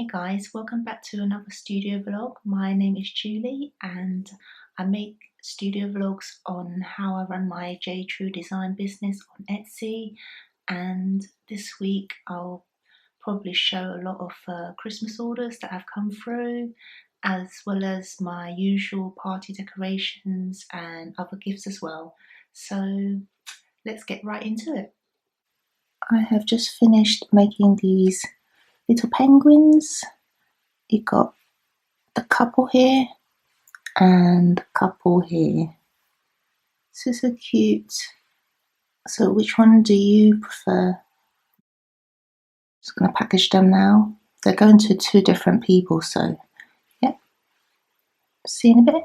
Hey guys, welcome back to another studio vlog. My name is Julie and I make studio vlogs on how I run my Jtru design business on Etsy, and this week I'll probably show a lot of Christmas orders that have come through, as well as my usual party decorations and other gifts as well. So let's get right into it. I have just finished making these little penguins. You got the couple here and the couple here. So cute. So which one do you prefer? Just going to package them now. They're going to two different people, so yeah. See you in a bit.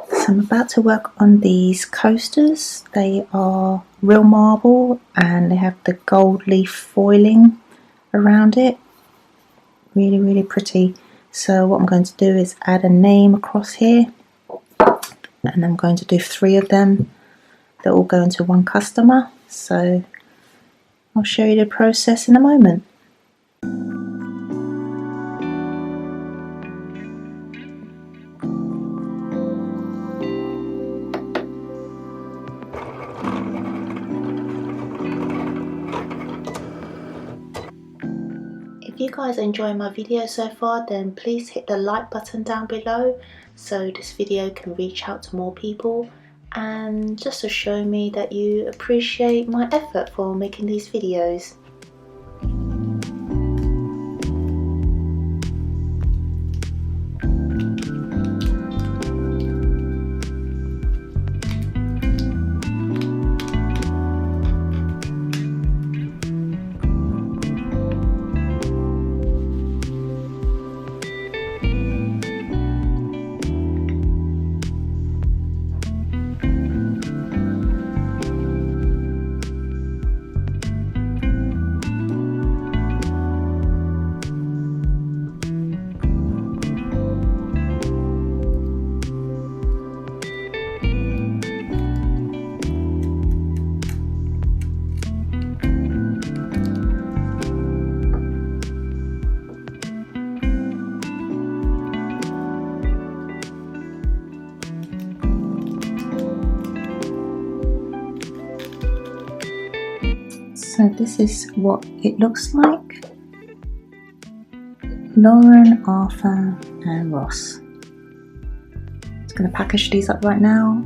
So I'm about to work on these coasters. They are real marble and they have the gold leaf foiling around it. Really pretty. So what I'm going to do is add a name across here, and I'm going to do 3 of them. They'll all go into one customer. So I'll show you the process in a moment. If you guys enjoy my video so far, then please hit the like button down below so this video can reach out to more people, and just to show me that you appreciate my effort for making these videos. So this is what it looks like. Lauren, Arthur and Ross. Just going to package these up right now.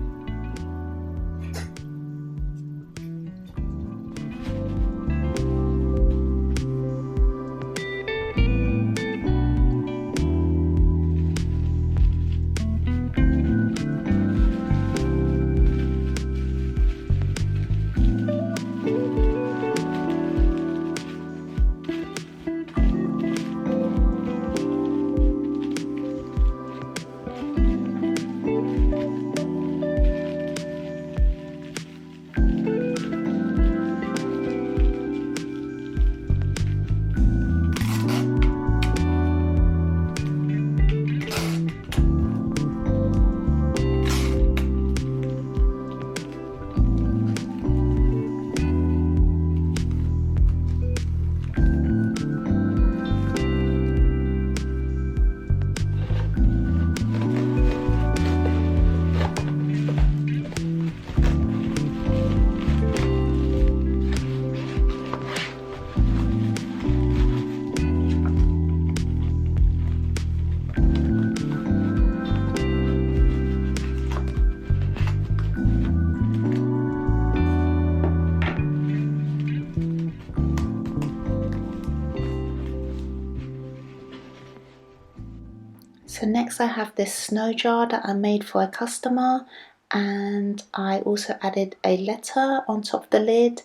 So next I have this snow jar that I made for a customer, and I also added a letter on top of the lid,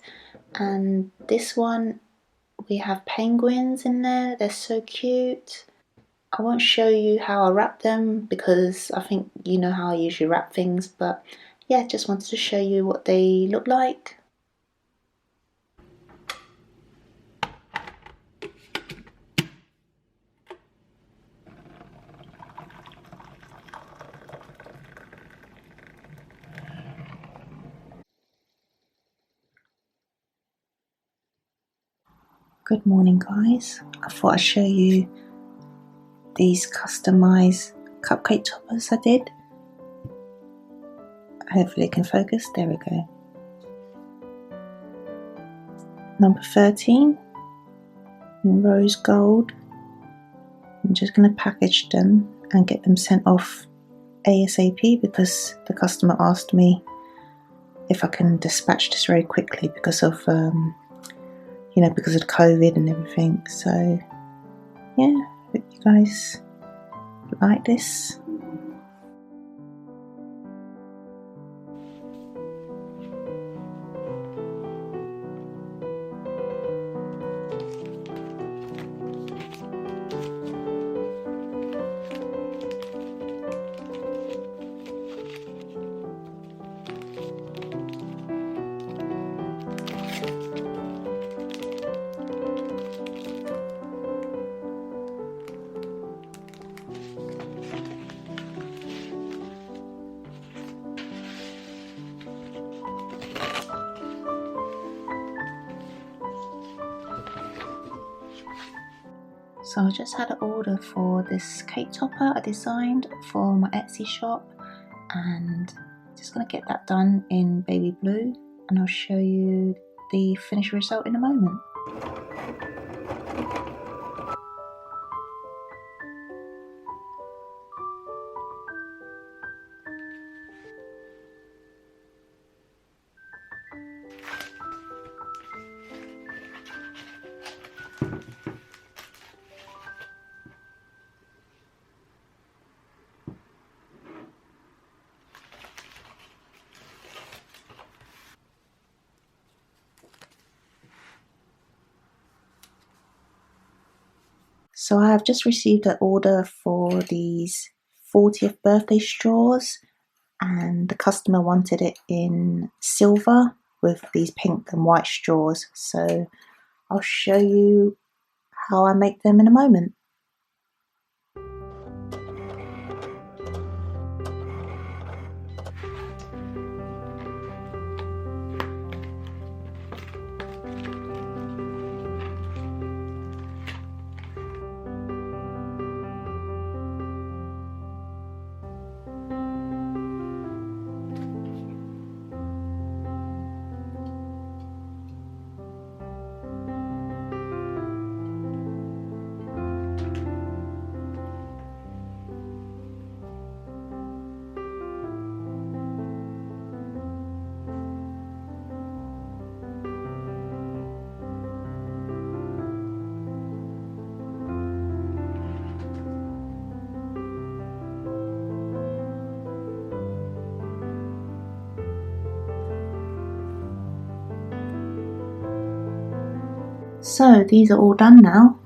and this one we have penguins in there. They're so cute. I won't show you how I wrap them because I think you know how I usually wrap things, but yeah, just wanted to show you what they look like. Good morning guys, I thought I'd show you these customized cupcake toppers I did. Hopefully it can focus, there we go. Number 13 in rose gold. I'm just going to package them and get them sent off ASAP because the customer asked me if I can dispatch this very quickly because of because of COVID and everything. So yeah, hope you guys like this. So I just had an order for this cake topper I designed for my Etsy shop, and just going to get that done in baby blue, and I'll show you the finished result in a moment. So I have just received an order for these 40th birthday straws, and the customer wanted it in silver with these pink and white straws. So I'll show you how I make them in a moment. So these are all done now.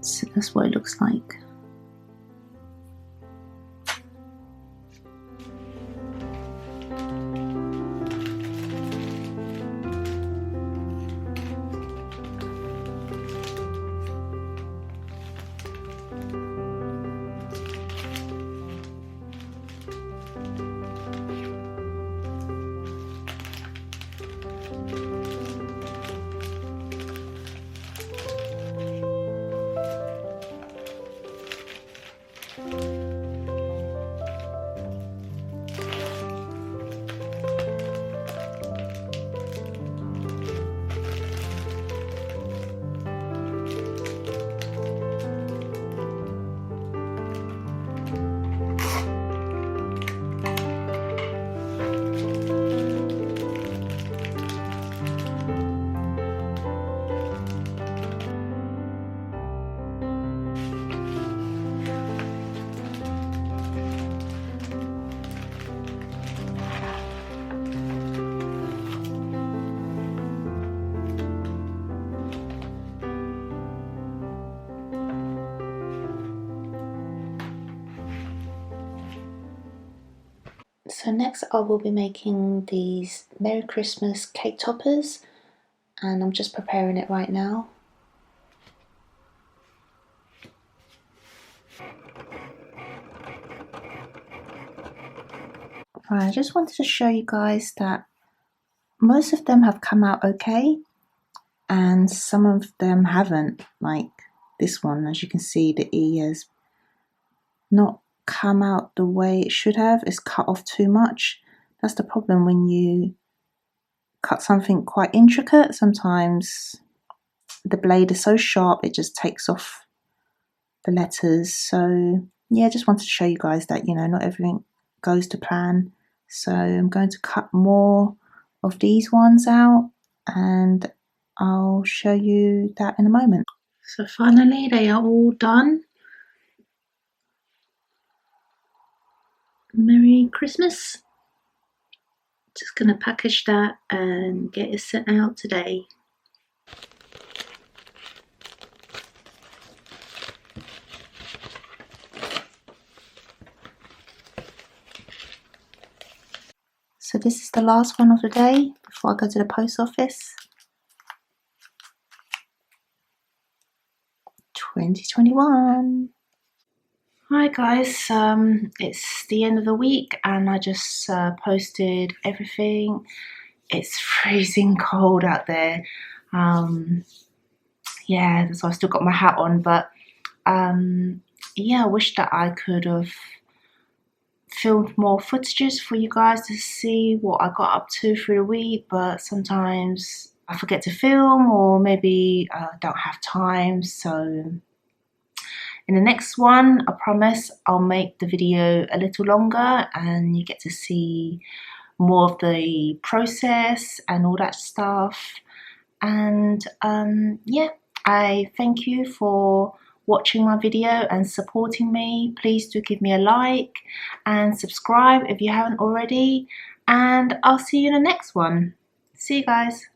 So that's what it looks like. So next I will be making these Merry Christmas cake toppers, and I'm just preparing it right now. Right, I just wanted to show you guys that most of them have come out okay, and some of them haven't. Like this one, as you can see, the E has not come out the way it should have. It's cut off too much. That's the problem when you cut something quite intricate. Sometimes the blade is so sharp it just takes off the letters. So yeah, just wanted to show you guys that, you know, not everything goes to plan. So I'm going to cut more of these ones out, and I'll show you that in a moment. So finally they are all done. Merry Christmas. Just gonna package that and get it sent out today. So this is the last one of the day before I go to the post office. 2021. Hi guys, it's the end of the week and I just posted everything. It's freezing cold out there. Yeah, so I've still got my hat on, but yeah, I wish that I could have filmed more footages for you guys to see what I got up to through the week, but sometimes I forget to film, or maybe I don't have time. So in the next one, I promise I'll make the video a little longer and you get to see more of the process and all that stuff. And yeah, I thank you for watching my video and supporting me. Please do give me a like and subscribe if you haven't already, and I'll see you in the next one. See you guys.